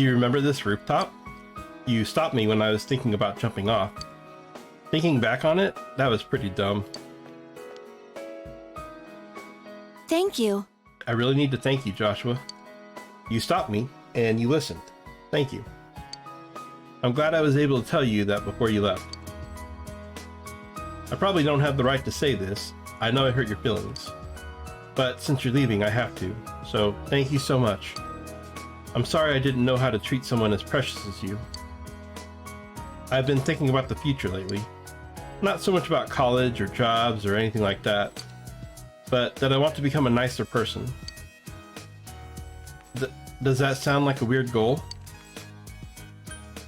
Do you remember this rooftop? You stopped me when I was thinking about jumping off. Thinking back on it, that was pretty dumb. Thank you. I really need to thank you, Joshua. You stopped me, and you listened. Thank you. I'm glad I was able to tell you that before you left. I probably don't have the right to say this. I know I hurt your feelings. But since you're leaving, I have to. So thank you so much. I'm sorry I didn't know how to treat someone as precious as you. I've been thinking about the future lately. Not so much about college or jobs or anything like that, but that I want to become a nicer person. Does that sound like a weird goal?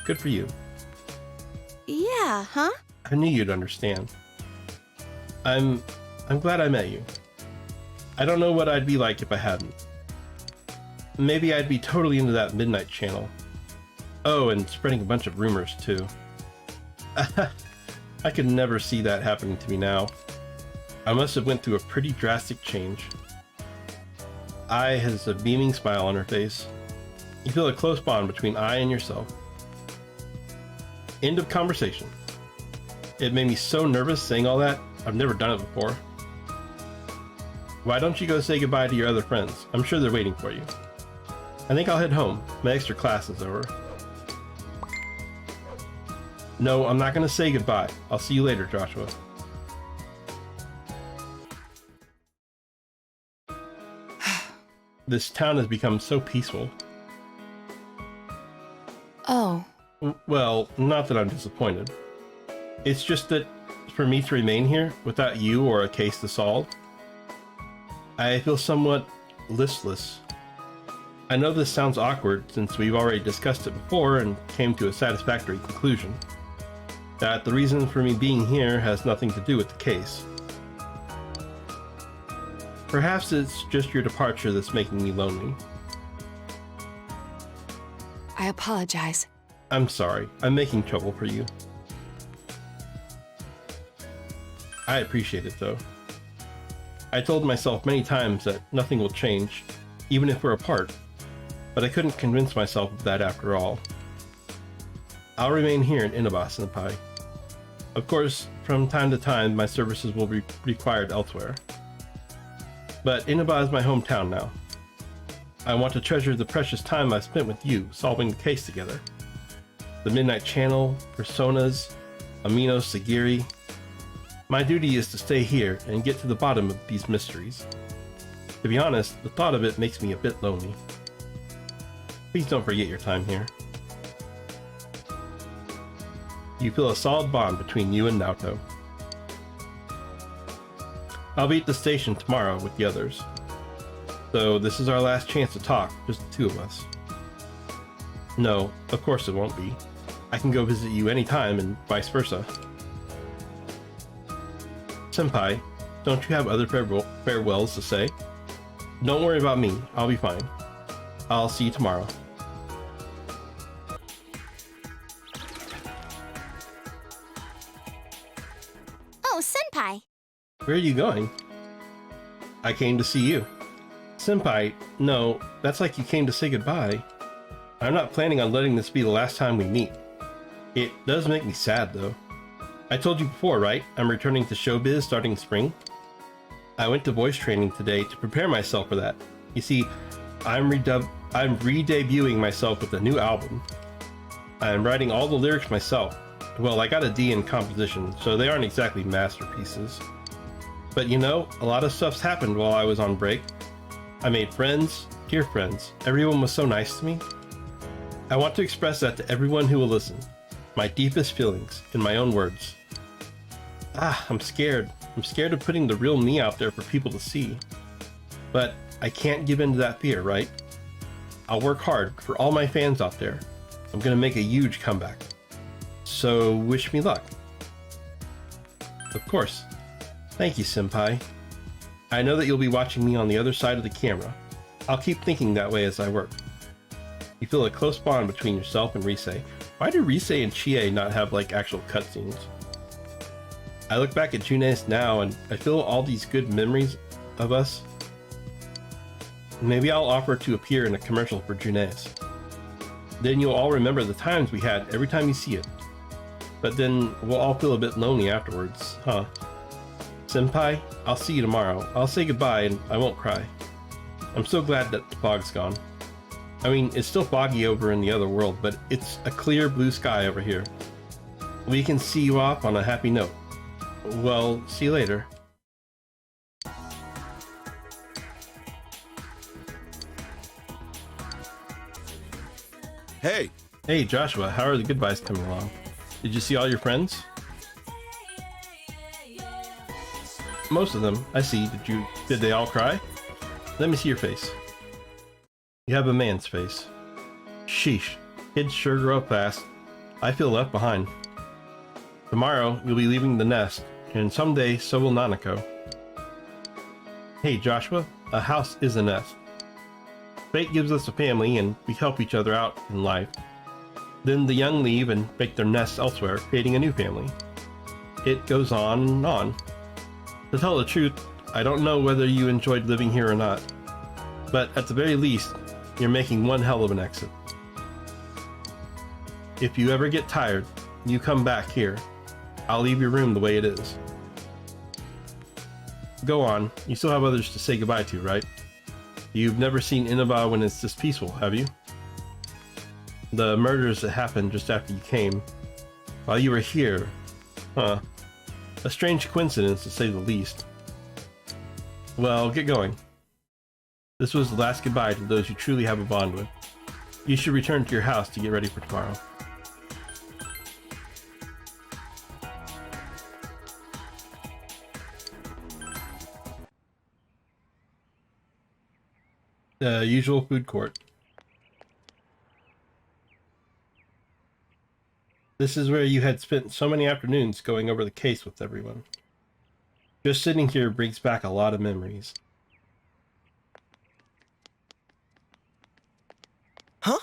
Good for you. Yeah, huh? I knew you'd understand. I'm glad I met you. I don't know what I'd be like if I hadn't. Maybe I'd be totally into that midnight channel. Oh, and spreading a bunch of rumors too. I could never see that happening to me now. I must have went through a pretty drastic change. I has a beaming smile on her face. You feel a close bond between I and yourself. End of conversation. It made me so nervous saying all that. I've never done it before. Why don't you go say goodbye to your other friends? I'm sure they're waiting for you. I think I'll head home. My extra class is over. No, I'm not going to say goodbye. I'll see you later, Joshua. This town has become so peaceful. Oh. Well, not that I'm disappointed. It's just that for me to remain here without you or a case to solve, I feel somewhat listless. I know this sounds awkward since we've already discussed it before and came to a satisfactory conclusion. That the reason for me being here has nothing to do with the case. Perhaps it's just your departure that's making me lonely. I apologize. I'm sorry. I'm making trouble for you. I appreciate it though. I told myself many times that nothing will change, even if we're apart, but I couldn't convince myself of that after all. I'll remain here in Inaba, Senpai. Of course, from time to time my services will be required elsewhere. But Inaba is my hometown now. I want to treasure the precious time I've spent with you solving the case together. The Midnight Channel, Personas, Amino Sagiri. My duty is to stay here and get to the bottom of these mysteries. To be honest, the thought of it makes me a bit lonely. Please don't forget your time here. You feel a solid bond between you and Naoto. I'll be at the station tomorrow with the others. So this is our last chance to talk, just the two of us. No, of course it won't be. I can go visit you anytime and vice versa. Senpai, don't you have other farewells to say? Don't worry about me, I'll be fine. I'll see you tomorrow. Oh, Senpai! Where are you going? I came to see you. Senpai, no, that's like you came to say goodbye. I'm not planning on letting this be the last time we meet. It does make me sad though. I told you before, right? I'm returning to showbiz starting spring. I went to voice training today to prepare myself for that. You see, I'm re-debuting myself with a new album. I'm writing all the lyrics myself. Well, I got a D in composition, so they aren't exactly masterpieces. But you know, a lot of stuff's happened while I was on break. I made friends, dear friends. Everyone was so nice to me. I want to express that to everyone who will listen. My deepest feelings, in my own words. I'm scared. I'm scared of putting the real me out there for people to see. But I can't give in to that fear, right? I'll work hard for all my fans out there. I'm gonna make a huge comeback. So wish me luck. Of course. Thank you, Senpai. I know that you'll be watching me on the other side of the camera. I'll keep thinking that way as I work. You feel a close bond between yourself and Rise. Why do Rise and Chie not have like actual cutscenes? I look back at Junes now and I feel all these good memories of us. Maybe I'll offer to appear in a commercial for Junes. Then you'll all remember the times we had every time you see it. But then we'll all feel a bit lonely afterwards, huh? Senpai, I'll see you tomorrow. I'll say goodbye and I won't cry. I'm so glad that the fog's gone. I mean, it's still foggy over in the other world, but it's a clear blue sky over here. We can see you off on a happy note. Well, see you later. Hey! Hey Joshua, how are the goodbyes coming along? Did you see all your friends? Most of them, I see. Did they all cry? Let me see your face. You have a man's face. Sheesh, kids sure grow up fast. I feel left behind. Tomorrow, you'll be leaving the nest, and someday so will Nanako. Hey Joshua, a house is a nest. Fate gives us a family and we help each other out in life. Then the young leave and make their nests elsewhere, creating a new family. It goes on and on. To tell the truth, I don't know whether you enjoyed living here or not, but at the very least, you're making one hell of an exit. If you ever get tired, you come back here. I'll leave your room the way it is. Go on, you still have others to say goodbye to, right? You've never seen Inaba when it's this peaceful, have you? The murders that happened just after you came, while you were here, huh? A strange coincidence to say the least. Well, get going. This was the last goodbye to those you truly have a bond with. You should return to your house to get ready for tomorrow. The usual food court. This is where you had spent so many afternoons going over the case with everyone. Just sitting here brings back a lot of memories. Huh?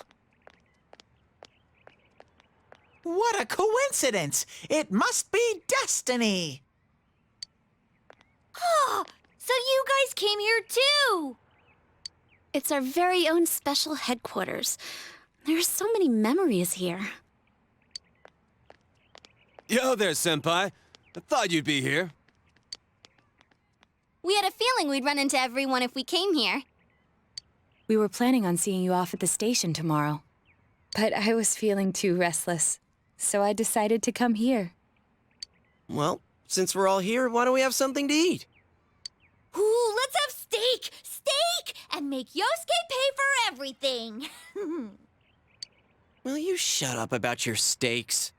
What a coincidence! It must be destiny! Oh, so you guys came here too! It's our very own special headquarters. There are so many memories here. Yo there, Senpai. I thought you'd be here. We had a feeling we'd run into everyone if we came here. We were planning on seeing you off at the station tomorrow. But I was feeling too restless, so I decided to come here. Well, since we're all here, why don't we have something to eat? Ooh, let's have steak! Steak! And make Yosuke pay for everything! Will you shut up about your steaks?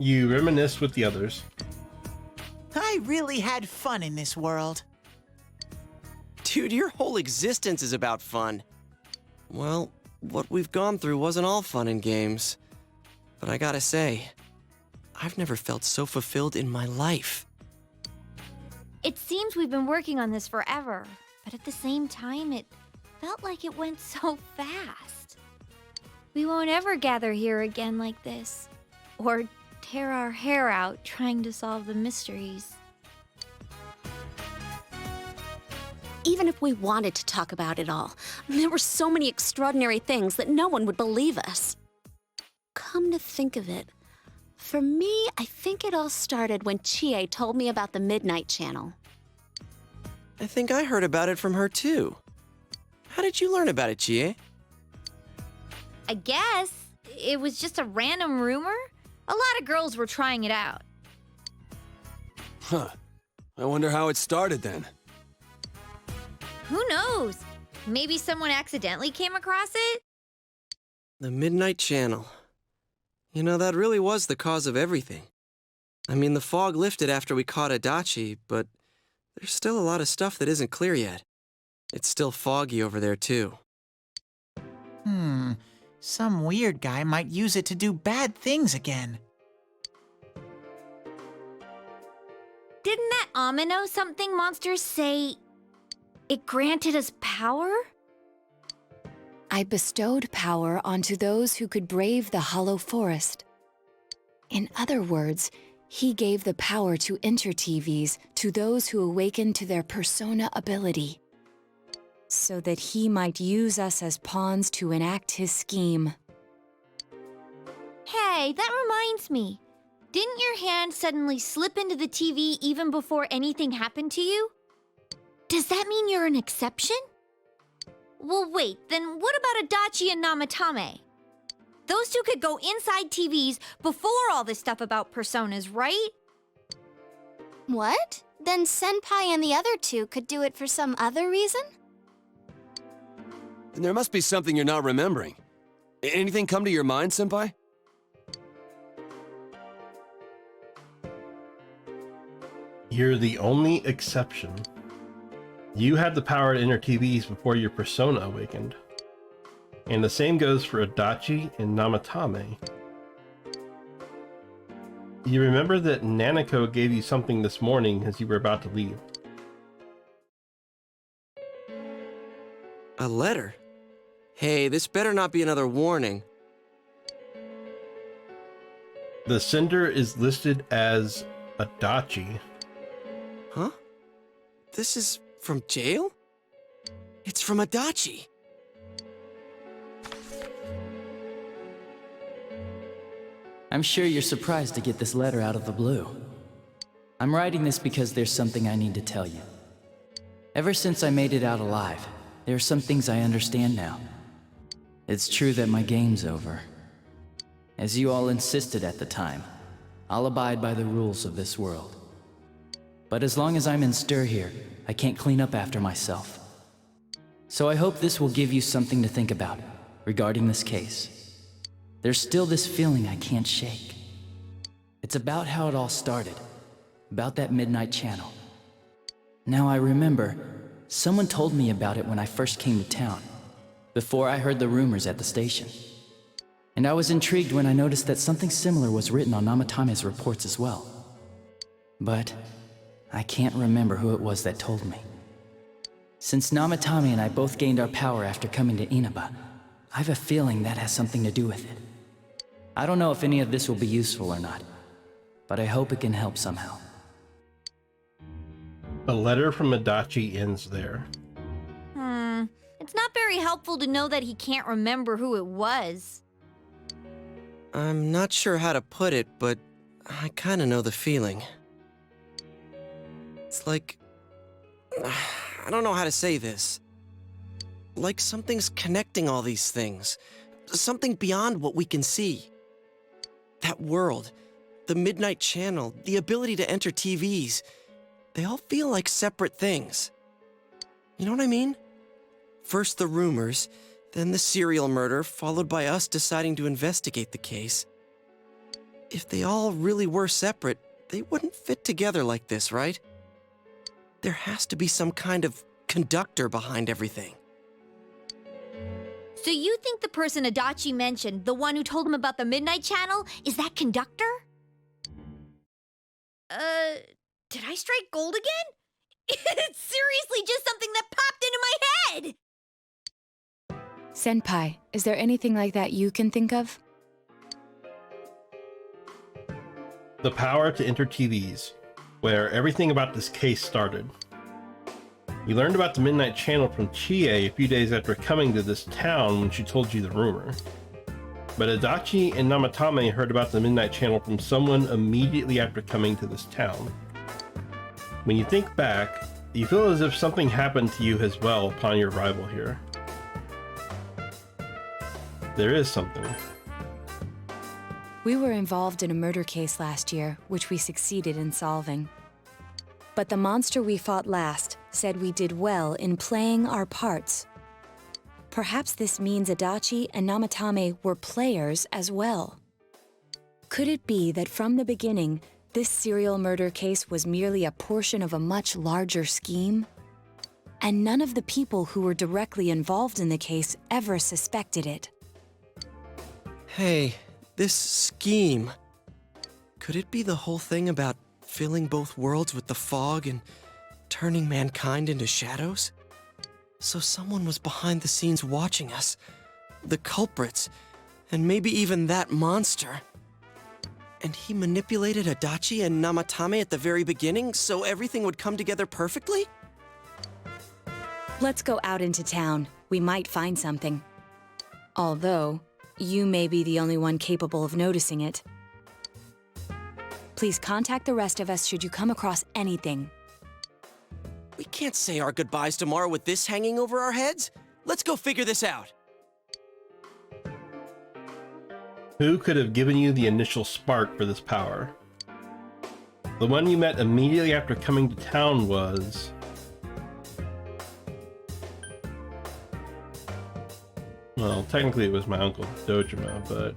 You reminisce with the others. I really had fun in this world. Dude, your whole existence is about fun. Well, what we've gone through wasn't all fun and games. But I gotta say, I've never felt so fulfilled in my life. It seems we've been working on this forever, but at the same time, it felt like it went so fast. We won't ever gather here again like this, or tear our hair out trying to solve the mysteries. Even if we wanted to talk about it all, there were so many extraordinary things that no one would believe us. Come to think of it, for me, I think it all started when Chie told me about the Midnight Channel. I think I heard about it from her too. How did you learn about it, Chie? I guess it was just a random rumor. A lot of girls were trying it out. Huh. I wonder how it started then. Who knows? Maybe someone accidentally came across it? The Midnight Channel. You know, that really was the cause of everything. I mean, the fog lifted after we caught Adachi, but there's still a lot of stuff that isn't clear yet. It's still foggy over there, too. Some weird guy might use it to do bad things again. Didn't that Amino something monster say it granted us power? I bestowed power onto those who could brave the hollow forest. In other words, he gave the power to enter TVs to those who awaken to their persona ability, so that he might use us as pawns to enact his scheme. Hey, that reminds me. Didn't your hand suddenly slip into the TV even before anything happened to you? Does that mean you're an exception? Well, wait, then what about Adachi and Namatame? Those two could go inside TVs before all this stuff about personas, right? What? Then Senpai and the other two could do it for some other reason? Then there must be something you're not remembering. Anything come to your mind, Senpai? You're the only exception. You had the power to enter TVs before your persona awakened. And the same goes for Adachi and Namatame. You remember that Nanako gave you something this morning as you were about to leave. A letter? Hey, this better not be another warning. The sender is listed as Adachi. Huh? This is from jail? It's from Adachi. I'm sure you're surprised to get this letter out of the blue. I'm writing this because there's something I need to tell you. Ever since I made it out alive, there are some things I understand now. It's true that my game's over. As you all insisted at the time, I'll abide by the rules of this world. But as long as I'm in stir here, I can't clean up after myself. So I hope this will give you something to think about regarding this case. There's still this feeling I can't shake. It's about how it all started, about that midnight channel. Now I remember, someone told me about it when I first came to town, before I heard the rumors at the station. And I was intrigued when I noticed that something similar was written on Namatame's reports as well. But I can't remember who it was that told me. Since Namatame and I both gained our power after coming to Inaba, I have a feeling that has something to do with it. I don't know if any of this will be useful or not, but I hope it can help somehow. A letter from Adachi ends there. It's not very helpful to know that he can't remember who it was. I'm not sure how to put it, but I kinda know the feeling. It's like... I don't know how to say this. Like something's connecting all these things. Something beyond what we can see. That world, the Midnight Channel, the ability to enter TVs, they all feel like separate things. You know what I mean? First the rumors, then the serial murder, followed by us deciding to investigate the case. If they all really were separate, they wouldn't fit together like this, right? There has to be some kind of conductor behind everything. So you think the person Adachi mentioned, the one who told him about the Midnight Channel, is that conductor? Did I strike gold again? It's seriously just something that popped into my head! Senpai, is there anything like that you can think of? The power to enter TVs, where everything about this case started. You learned about the Midnight Channel from Chie a few days after coming to this town when she told you the rumor. But Adachi and Namatame heard about the Midnight Channel from someone immediately after coming to this town. When you think back, you feel as if something happened to you as well upon your arrival here. There is something. We were involved in a murder case last year, which we succeeded in solving. But the monster we fought last said we did well in playing our parts. Perhaps this means Adachi and Namatame were players as well. Could it be that from the beginning, this serial murder case was merely a portion of a much larger scheme? And none of the people who were directly involved in the case ever suspected it. Hey, this scheme. Could it be the whole thing about filling both worlds with the fog and turning mankind into shadows? So someone was behind the scenes watching us, the culprits, and maybe even that monster. And he manipulated Adachi and Namatame at the very beginning so everything would come together perfectly? Let's go out into town. We might find something. Although, you may be the only one capable of noticing it. Please contact the rest of us should you come across anything. We can't say our goodbyes tomorrow with this hanging over our heads. Let's go figure this out. Who could have given you the initial spark for this power? The one you met immediately after coming to town was... Well, technically it was my uncle Dojima, but...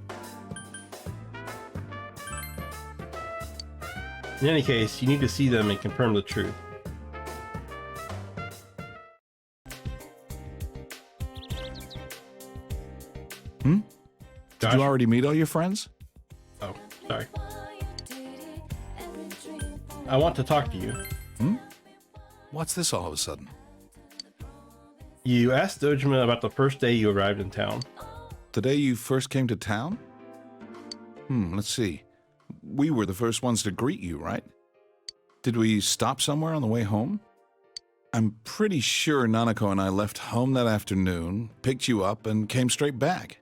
In any case, you need to see them and confirm the truth. Did you already meet all your friends? Oh, sorry. I want to talk to you. What's this all of a sudden? You asked Dojima about the first day you arrived in town. The day you first came to town? Let's see. We were the first ones to greet you, right? Did we stop somewhere on the way home? I'm pretty sure Nanako and I left home that afternoon, picked you up, and came straight back.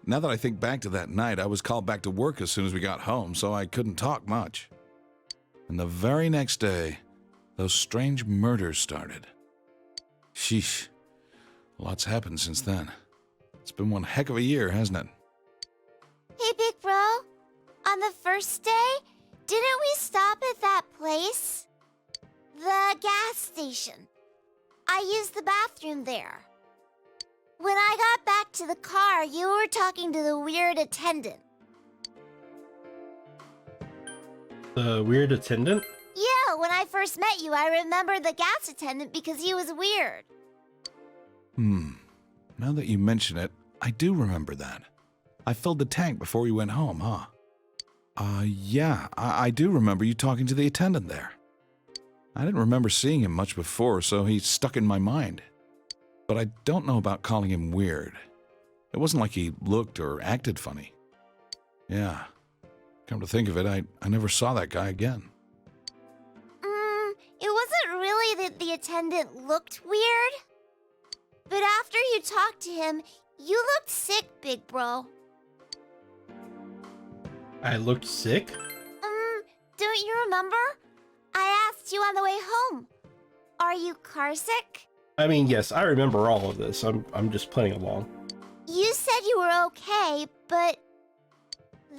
Now that I think back to that night, I was called back to work as soon as we got home, so I couldn't talk much. And the very next day, those strange murders started. Sheesh. Lots happened since then. It's been one heck of a year, hasn't it? Hey, big bro. On the first day, didn't we stop at that place? The gas station. I used the bathroom there. When I got back to the car, you were talking to the weird attendant. The weird attendant? Yeah, when I first met you, I remembered the gas attendant because he was weird. Now that you mention it, I do remember that. I filled the tank before we went home, huh? Yeah, I do remember you talking to the attendant there. I didn't remember seeing him much before, so he stuck in my mind. But I don't know about calling him weird. It wasn't like he looked or acted funny. Yeah, come to think of it, I never saw that guy again. It wasn't really that the attendant looked weird. But after you talked to him, you looked sick, big bro. I looked sick? Don't you remember? I asked you on the way home. Are you car sick? I mean, yes, I remember all of this. I'm just playing along. You said you were okay, but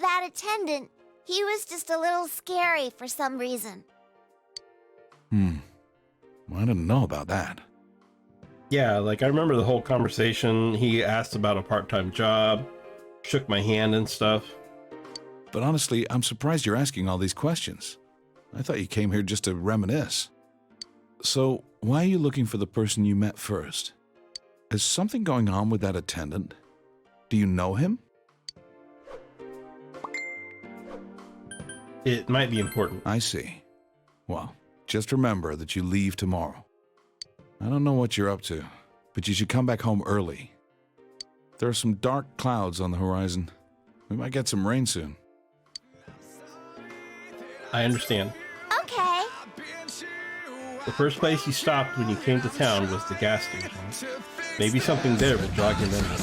that attendant, he was just a little scary for some reason. I didn't know about that. Yeah, like I remember the whole conversation. He asked about a part-time job, shook my hand and stuff. But honestly, I'm surprised you're asking all these questions. I thought you came here just to reminisce. So, why are you looking for the person you met first? Is something going on with that attendant? Do you know him? It might be important. I see. Well, just remember that you leave tomorrow. I don't know what you're up to, but you should come back home early. There are some dark clouds on the horizon. We might get some rain soon. I understand. Okay. The first place you stopped when you came to town was the gas station. Maybe something there will jog your memory.